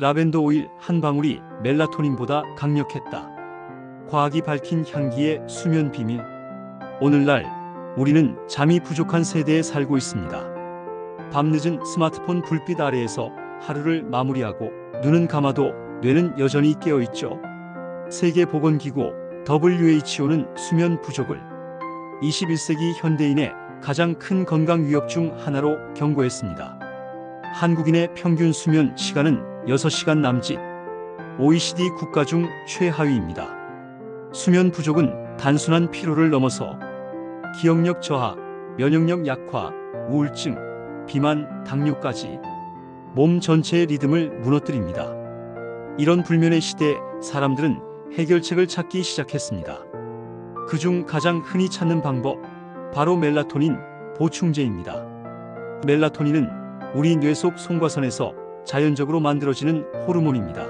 라벤더 오일 한 방울이 멜라토닌보다 강력했다. 과학이 밝힌 향기의 수면 비밀. 오늘날 우리는 잠이 부족한 세대에 살고 있습니다. 밤늦은 스마트폰 불빛 아래에서 하루를 마무리하고 눈은 감아도 뇌는 여전히 깨어있죠. 세계보건기구 WHO는 수면 부족을 21세기 현대인의 가장 큰 건강 위협 중 하나로 경고했습니다. 한국인의 평균 수면 시간은 6시간 남짓, OECD 국가 중 최하위입니다. 수면 부족은 단순한 피로를 넘어서 기억력 저하, 면역력 약화, 우울증, 비만, 당뇨까지 몸 전체의 리듬을 무너뜨립니다. 이런 불면의 시대에 사람들은 해결책을 찾기 시작했습니다. 그중 가장 흔히 찾는 방법, 바로 멜라토닌 보충제입니다. 멜라토닌은 우리 뇌 속 송과선에서 자연적으로 만들어지는 호르몬입니다.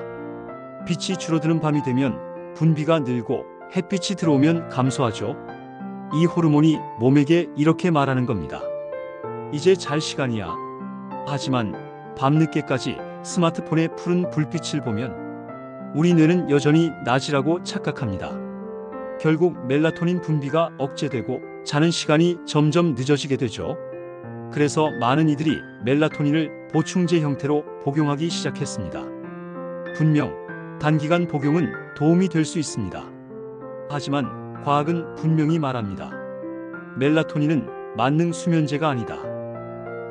빛이 줄어드는 밤이 되면 분비가 늘고 햇빛이 들어오면 감소하죠. 이 호르몬이 몸에게 이렇게 말하는 겁니다. 이제 잘 시간이야. 하지만 밤늦게까지 스마트폰의 푸른 불빛을 보면 우리 뇌는 여전히 낮이라고 착각합니다. 결국 멜라토닌 분비가 억제되고 자는 시간이 점점 늦어지게 되죠. 그래서 많은 이들이 멜라토닌을 보충제 형태로 복용하기 시작했습니다. 분명 단기간 복용은 도움이 될 수 있습니다. 하지만 과학은 분명히 말합니다. 멜라토닌은 만능 수면제가 아니다.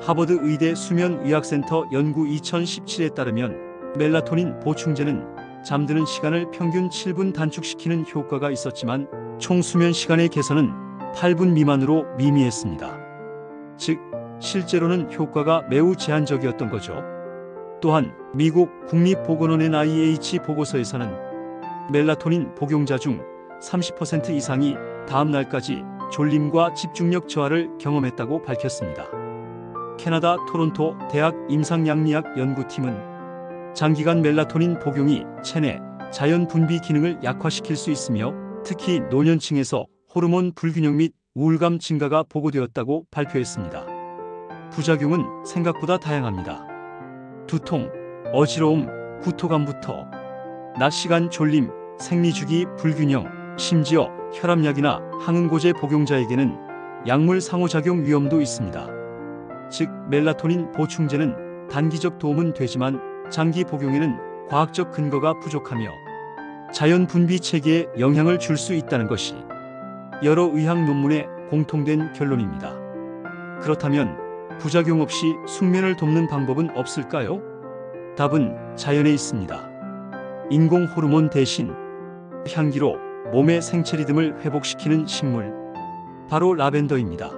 하버드 의대 수면의학센터 연구 2017에 따르면 멜라토닌 보충제는 잠드는 시간을 평균 7분 단축시키는 효과가 있었지만 총 수면 시간의 개선은 8분 미만으로 미미했습니다. 즉, 실제로는 효과가 매우 제한적이었던 거죠. 또한 미국 국립보건원의 NIH 보고서에서는 멜라토닌 복용자 중 30% 이상이 다음 날까지 졸림과 집중력 저하를 경험했다고 밝혔습니다. 캐나다 토론토 대학 임상양리학 연구팀은 장기간 멜라토닌 복용이 체내 자연 분비 기능을 약화시킬 수 있으며 특히 노년층에서 호르몬 불균형 및 우울감 증가가 보고되었다고 발표했습니다. 부작용은 생각보다 다양합니다. 두통, 어지러움, 구토감부터 낮 시간 졸림, 생리주기 불균형, 심지어 혈압약이나 항응고제 복용자에게는 약물 상호작용 위험도 있습니다. 즉, 멜라토닌 보충제는 단기적 도움은 되지만 장기 복용에는 과학적 근거가 부족하며 자연 분비 체계에 영향을 줄 수 있다는 것이 여러 의학 논문의 공통된 결론입니다. 그렇다면 부작용 없이 숙면을 돕는 방법은 없을까요? 답은 자연에 있습니다. 인공 호르몬 대신 향기로 몸의 생체 리듬을 회복시키는 식물, 바로 라벤더입니다.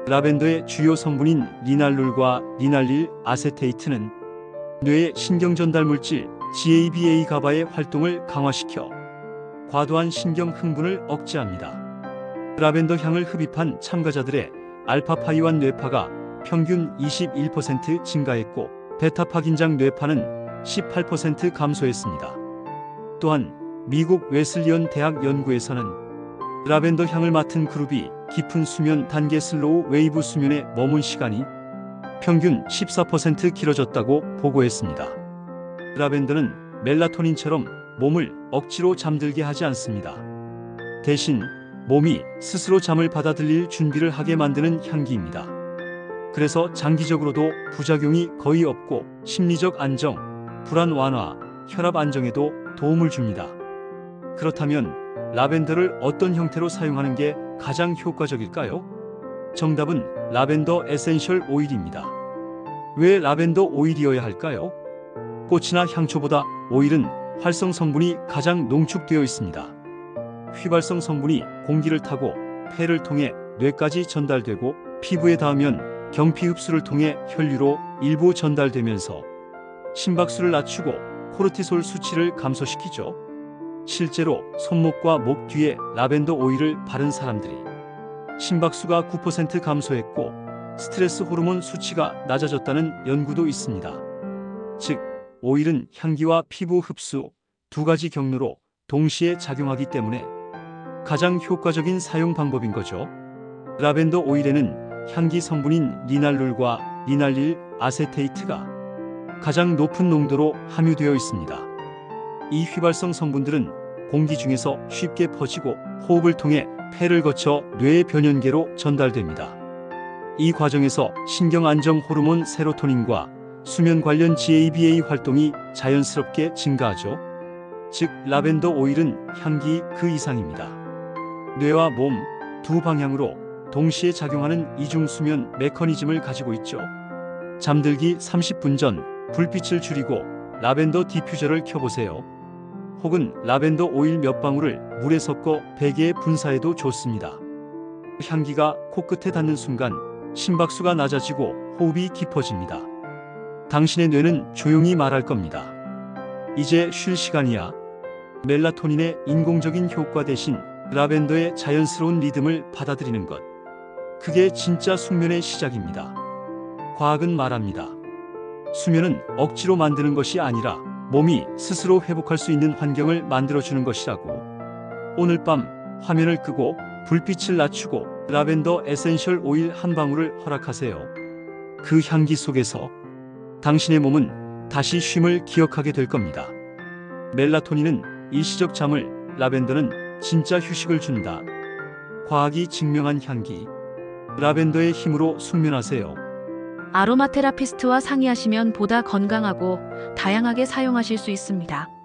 라벤더의 주요 성분인 리날룰과 리날릴 아세테이트는 뇌의 신경 전달 물질 GABA 가바의 활동을 강화시켜 과도한 신경 흥분을 억제합니다. 라벤더 향을 흡입한 참가자들의 알파파이완 뇌파가 평균 21% 증가했고 베타파 긴장 뇌파는 18% 감소했습니다. 또한 미국 웨슬리언 대학 연구에서는 라벤더 향을 맡은 그룹이 깊은 수면 단계 슬로우 웨이브 수면에 머문 시간이 평균 14% 길어졌다고 보고했습니다. 라벤더는 멜라토닌처럼 몸을 억지로 잠들게 하지 않습니다. 대신 몸이 스스로 잠을 받아들일 준비를 하게 만드는 향기입니다. 그래서 장기적으로도 부작용이 거의 없고 심리적 안정, 불안 완화, 혈압 안정에도 도움을 줍니다. 그렇다면 라벤더를 어떤 형태로 사용하는 게 가장 효과적일까요? 정답은 라벤더 에센셜 오일입니다. 왜 라벤더 오일이어야 할까요? 꽃이나 향초보다 오일은 활성 성분이 가장 농축되어 있습니다. 휘발성 성분이 공기를 타고 폐를 통해 뇌까지 전달되고 피부에 닿으면 경피 흡수를 통해 혈류로 일부 전달되면서 심박수를 낮추고 코르티솔 수치를 감소시키죠. 실제로 손목과 목 뒤에 라벤더 오일을 바른 사람들이 심박수가 9% 감소했고 스트레스 호르몬 수치가 낮아졌다는 연구도 있습니다. 즉, 오일은 향기와 피부 흡수 두 가지 경로로 동시에 작용하기 때문에 가장 효과적인 사용 방법인 거죠. 라벤더 오일에는 향기 성분인 리날룰과 리날릴 아세테이트가 가장 높은 농도로 함유되어 있습니다. 이 휘발성 성분들은 공기 중에서 쉽게 퍼지고 호흡을 통해 폐를 거쳐 뇌의 변연계로 전달됩니다. 이 과정에서 신경안정 호르몬 세로토닌과 수면 관련 GABA 활동이 자연스럽게 증가하죠. 즉, 라벤더 오일은 향기 그 이상입니다. 뇌와 몸 두 방향으로 동시에 작용하는 이중수면 메커니즘을 가지고 있죠. 잠들기 30분 전 불빛을 줄이고 라벤더 디퓨저를 켜보세요. 혹은 라벤더 오일 몇 방울을 물에 섞어 베개에 분사해도 좋습니다. 향기가 코끝에 닿는 순간 심박수가 낮아지고 호흡이 깊어집니다. 당신의 뇌는 조용히 말할 겁니다. 이제 쉴 시간이야. 멜라토닌의 인공적인 효과 대신 라벤더의 자연스러운 리듬을 받아들이는 것. 그게 진짜 숙면의 시작입니다. 과학은 말합니다. 수면은 억지로 만드는 것이 아니라 몸이 스스로 회복할 수 있는 환경을 만들어주는 것이라고. 오늘 밤 화면을 끄고 불빛을 낮추고 라벤더 에센셜 오일 한 방울을 허락하세요. 그 향기 속에서 당신의 몸은 다시 쉼을 기억하게 될 겁니다. 멜라토닌은 일시적 잠을, 라벤더는 진짜 휴식을 준다. 과학이 증명한 향기. 라벤더의 힘으로 숙면하세요. 아로마 테라피스트와 상의하시면 보다 건강하고 다양하게 사용하실 수 있습니다.